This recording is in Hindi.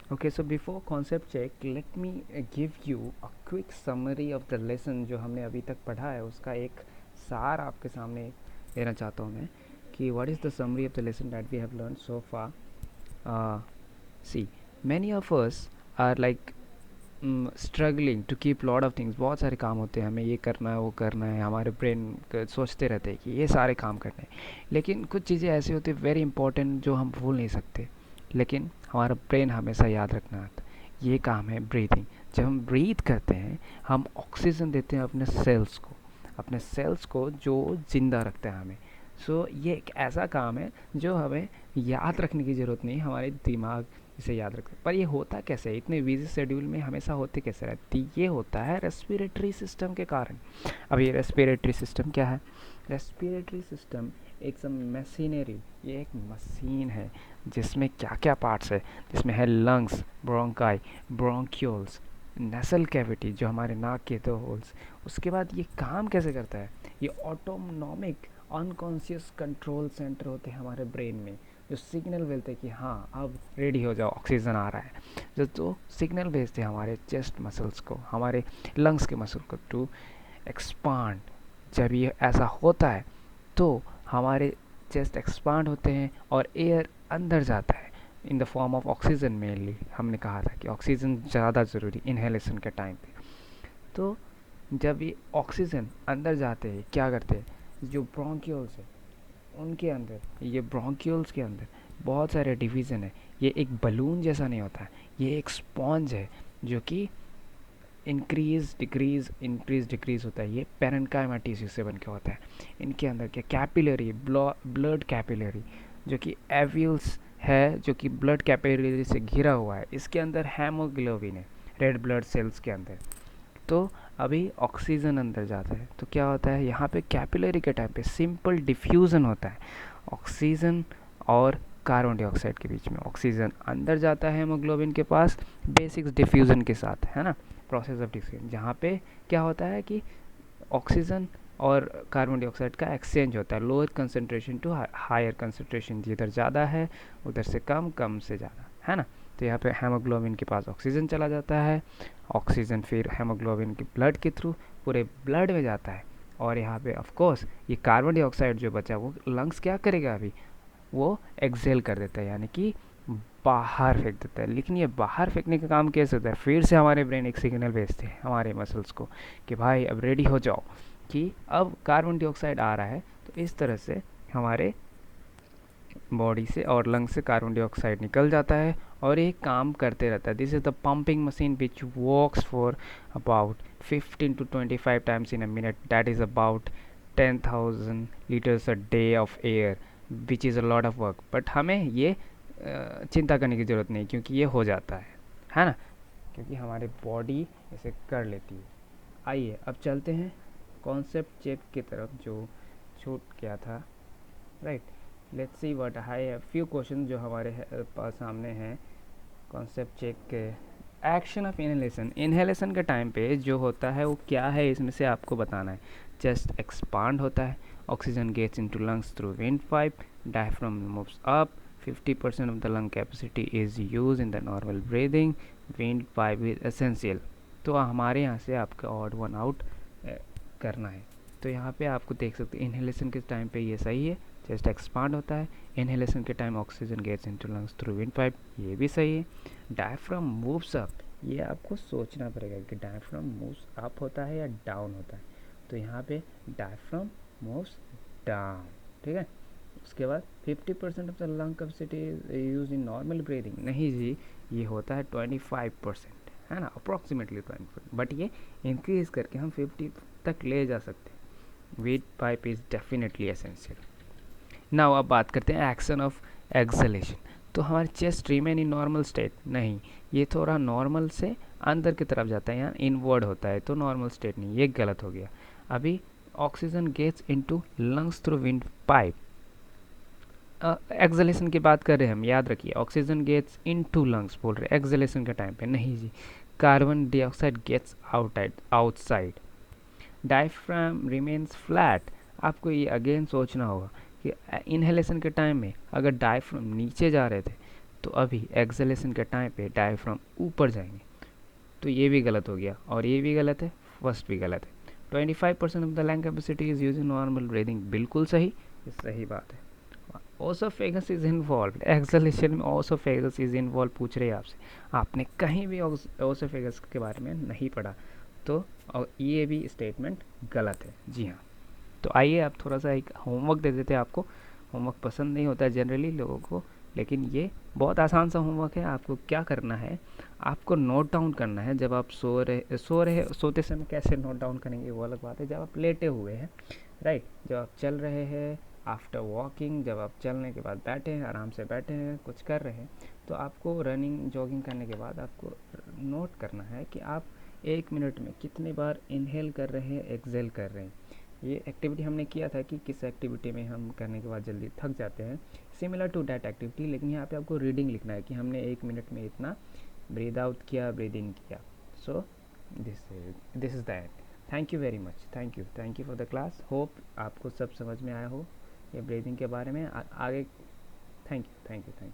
Okay, so before concept check, let me give you a quick summary of the lesson जो हमने अभी तक पढ़ा है, उसका एक सार आपके सामने देना चाहता हूँ मैं कि what is the summary of the lesson that we have learned so far. See, many of us are like struggling to keep lot of things. बहुत सारे काम होते हैं, हमें ये करना है वो करना है, हमारे ब्रेन सोचते रहते हैं कि ये सारे काम करने हैं, लेकिन कुछ चीज़ें ऐसी होती है वेरी इंपॉर्टेंट जो हम भूल नहीं सकते, लेकिन हमारा ब्रेन हमेशा याद रखना आता है. ये काम है ब्रीथिंग. जब हम ब्रीथ करते हैं हम ऑक्सीजन देते हैं अपने सेल्स को जो ज़िंदा रखता है हमें. ये एक ऐसा काम है जो हमें याद रखने की ज़रूरत नहीं, हमारे दिमाग इसे याद रखते हैं. पर ये होता कैसे है, इतने बिजी शेड्यूल में हमेशा होते कैसे रहती, ये होता है रेस्पिरेटरी सिस्टम के कारण. अब ये रेस्पिरेटरी सिस्टम क्या है? रेस्पिरेटरी सिस्टम एक मशीनरी, ये एक मशीन है जिसमें क्या क्या पार्ट्स है. जिसमें है लंग्स, ब्रोंकाई, ब्रोंक्यूल्स, नसल कैविटी जो हमारे नाक के 2 होल्स. उसके बाद ये काम कैसे करता है? ये ऑटोनॉमिक अनकॉन्शियस कंट्रोल सेंटर होते हैं हमारे ब्रेन में, जो सिग्नल भेजते हैं कि हाँ अब रेडी हो जाओ, ऑक्सीजन आ रहा है. जो सिग्नल भेजते हैं हमारे चेस्ट मसल्स को, हमारे लंग्स के मसल को टू एक्सपांड. जब ये ऐसा होता है तो हमारे चेस्ट एक्सपांड होते हैं और एयर अंदर जाता है in the form of oxygen. Mainly हमने कहा था कि ऑक्सीजन ज़्यादा ज़रूरी इनहेलेशन के टाइम पे. तो जब ये ऑक्सीजन अंदर जाते हैं क्या करते हैं, जो ब्रोंक्यूल्स है उनके अंदर, ये ब्रोंक्यूल्स के अंदर बहुत सारे डिवीज़न है. ये एक बलून जैसा नहीं होता है, ये एक स्पॉन्ज है जो कि इंक्रीज डिक्रीज होता है. ये पेरेन्काइमा टिश्यू से बन के होता है. इनके अंदर क्या कैपिलरी, ब्लड कैपिलरी जो कि एविल्स है, जो कि ब्लड कैपिलरी से घिरा हुआ है. इसके अंदर हेमोग्लोबिन है रेड ब्लड सेल्स के अंदर. तो अभी ऑक्सीजन अंदर जाता है तो क्या होता है, यहाँ पे कैपिलरी के टाइम पे सिंपल डिफ्यूज़न होता है ऑक्सीजन और कार्बन डाइऑक्साइड के बीच में. ऑक्सीजन अंदर जाता है हेमोग्लोबिन के पास बेसिक डिफ्यूज़न के साथ, है ना, प्रोसेस ऑफ डिफ्यूजन, जहाँ पे क्या होता है कि ऑक्सीजन और कार्बन डाइऑक्साइड का एक्सचेंज होता है lower concentration to higher concentration. जिधर ज़्यादा है उधर से कम, कम से ज़्यादा, है ना. तो यहाँ पे हेमोग्लोबिन के पास ऑक्सीजन चला जाता है, ऑक्सीजन फिर हेमोग्लोबिन के ब्लड के थ्रू पूरे ब्लड में जाता है. और यहाँ पे ऑफ कोर्स ये कार्बन डाइऑक्साइड जो बचा वो लंग्स क्या करेगा, अभी वो एक्सेल कर देता है, यानी कि बाहर फेंक देता है. लेकिन ये बाहर फेंकने का काम कैसे होता है, फिर से हमारे ब्रेन एक सिग्नल भेजते हैं हमारे मसल्स को कि भाई अब रेडी हो जाओ, कि अब कार्बन डाइऑक्साइड आ रहा है. तो इस तरह से हमारे बॉडी से और लंग से कार्बन डाइऑक्साइड निकल जाता है और ये काम करते रहता है. This is the pumping machine which works for about 15 to 25 times in a minute. That is about 10,000 litres a day of air which is a lot of work. But हमें ये चिंता करने की ज़रूरत नहीं, क्योंकि ये हो जाता है ना, क्योंकि हमारी बॉडी इसे कर लेती है. आइए अब चलते हैं कॉन्सेप्ट चेक की तरफ जो छूट गया था. Right, let's see what I have few question जो हमारे पास सामने हैं. कॉन्सेप्ट चेक के एक्शन ऑफ इनहेलेशन के टाइम पे जो होता है वो क्या है, इसमें से आपको बताना है. चेस्ट एक्सपांड होता है, oxygen gets into lungs through wind pipe, diaphragm moves up, 50% of the lung capacity is used in the normal breathing, wind pipe is essential. तो हमारे यहाँ से आपका ऑड वन आउट करना है. तो यहाँ पे आपको देख सकते हैं इनहेलेशन के टाइम पे ये सही है, चेस्ट एक्सपांड होता है. इनहेलेशन के time oxygen gets into lungs through wind pipe, ये भी सही है. डायफ्राम मूव्स अप, ये आपको सोचना पड़ेगा कि डायफ्राम मूव्स अप होता है या डाउन होता है. तो यहाँ पे डायफ्राम मूव्स डाउन, ठीक है. उसके बाद 50% of the lung capacity use in normal breathing, नहीं जी, ये होता है 25%, है ना, अप्रॉक्सीमेटली 20%. बट ये इंक्रीज करके हम 50 तक ले जा सकते हैं. Wet pipe is definitely essential. Now अब बात करते हैं एक्शन ऑफ एक्सलेशन. तो हमारी chest remain in normal state, नहीं, ये थोड़ा नॉर्मल से अंदर की तरफ जाता है, यहाँ इनवर्ड होता है, तो नॉर्मल स्टेट नहीं, ये गलत हो गया. अभी oxygen gets into lungs through wind pipe, exhalation की बात कर रहे हैं हम, याद रखिए ऑक्सीजन गेट्स इनटू लंग्स बोल रहे हैं एक्सलेशन के टाइम पे, नहीं जी, carbon dioxide gets outside. Diaphragm remains flat, आपको ये अगेन सोचना होगा कि इनहेलेशन के टाइम में अगर डायफ्राम नीचे जा रहे थे तो अभी एक्सेलेशन के टाइम पे डायफ्राम ऊपर जाएंगे, तो ये भी गलत हो गया और ये भी गलत है, फर्स्ट भी गलत है। 25% of the lung capacity is using normal breathing, बिल्कुल सही, ये सही बात है। ओसोफेगस इज इन्वॉल्व, एक्सलेशन में ओसोफेगस इज इन्वॉल्व पूछ रहे हैं आपसे, आपने कहीं भी ओसोफेगस के बारे में नहीं पढ़ा, तो और ये भी स्टेटमेंट गलत है। जी हाँ, तो आइए आप थोड़ा सा एक होमवर्क दे देते हैं आपको। होमवर्क पसंद नहीं होता है जनरली लोगों को, लेकिन ये बहुत आसान सा होमवर्क है। आपको क्या करना है, आपको नोट डाउन करना है। जब आप सोते समय कैसे नोट डाउन करेंगे वो अलग बात है, जब आप लेटे हुए हैं, राइट, जब आप चल रहे हैं, आफ्टर वॉकिंग, जब आप चलने के बाद बैठे हैं, आराम से बैठे हैं, कुछ कर रहे हैं, तो आपको रनिंग जॉगिंग करने के बाद आपको नोट करना है कि आप 1 मिनट में कितनी बार इनहेल कर रहे हैं, एक्सेल कर रहे हैं। ये एक्टिविटी हमने किया था कि किस एक्टिविटी में हम करने के बाद जल्दी थक जाते हैं, सिमिलर टू डैट एक्टिविटी, लेकिन यहाँ पे आपको रीडिंग लिखना है कि हमने 1 मिनट में इतना ब्रीद आउट किया, ब्रीद इन किया। So this is that. Thank you very much, thank you for the class. Hope आपको सब समझ में आया हो ये ब्रीदिंग के बारे में। आगे थैंक यू।